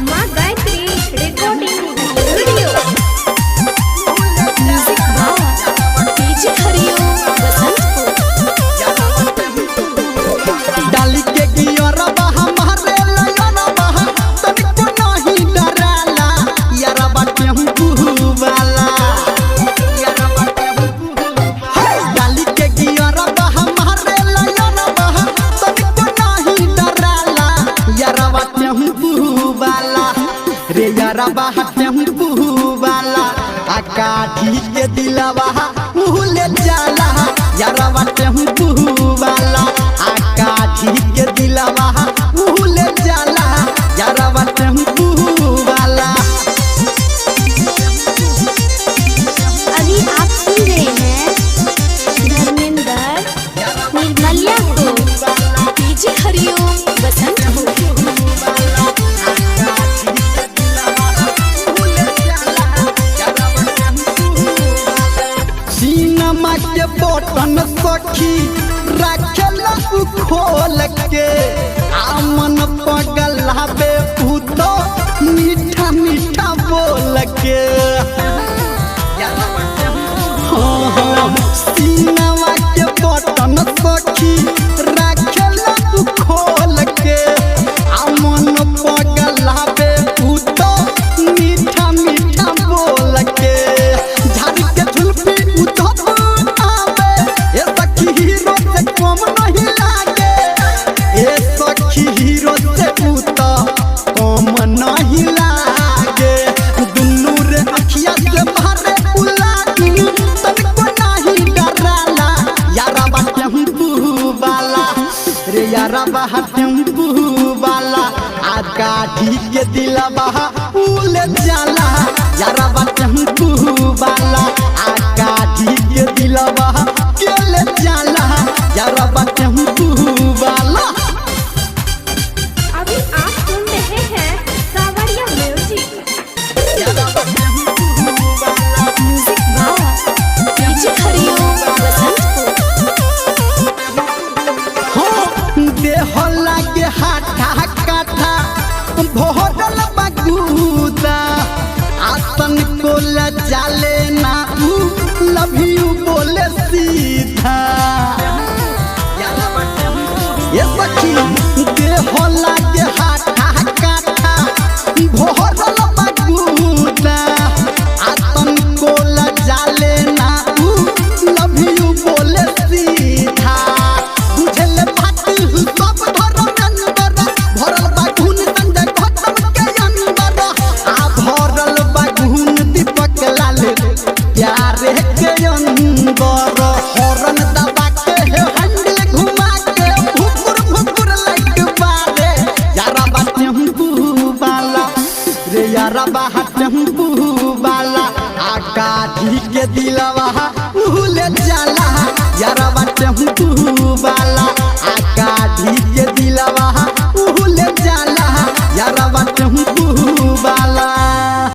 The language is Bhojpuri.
माँ गायत्री रिकॉर्डिंग वीडियो म्यूजिक भाव डीजे हरिओम बसंतपुर डाली के गियरबा हमारे लयनबा तनिको नहीं डराला यारबा टेम्पू वाला डाली के गियरबा हमारे लयनबा तनिको नहीं डराला यारबा टेम्पू वाला रे यारबा टेम्पू वाला आकाठी के दिलवा भूले जाला यारबा टेम्पू वाला आकाठी के दिलवा भूले जाला यारबा टेम्पू वाला। अभी आप सुन रहे हैं धर्मेंद्र निर्मलिया को डीजे हरिओम बसंतपुर सीनमा के बटन सखी रखला खोल के आमन पगलाबे भूतो मीठा मीठा बोल के सीनमा के बटन सखी रखला खोल के आमन पगलाबे भूतो मीठा मीठा बोल के झाड़ी के झुलपी उधर आवे ए सखी हीरो से कम नहीं लागे ए सखी हीरो से उता कम नहीं लागे दुन्नू रे अखिया से मारे उलाटी तनिको नहीं डराला यारबा टेम्पू वाला रे यारबा टेम्पू वाला आकाठी के दिलवा उले जाला यारबा टेम्पू वाला आकाठी के दिलवा के ले जाला यारबा टेम्पू वाला। अभी आप सुन रहे हैं सावरिया म्यूजिक म्यूजिक भाव डीजे हरिओम बसंतपुर देह लागे हाथा काठा भोरल बगूदा आतन को जाले ना लव यू बोले सीधा ये सखी देह लागे हाथा काठा भोरल बगूदा आतन को जाले ना लव यू बोले सीधा बुझल बात सब धरम अंदर भरल बागुन संजय खत्म के अंदर आ भरल बागुन दीपक लाल प्यारे के अंदर हॉर्न दबा के हैंडल घुमा के भुकुर भुकुर लाइट बारे यारबा टेम्पू वाला रे यारबा टेम्पू वाला आकाठी के दिलवा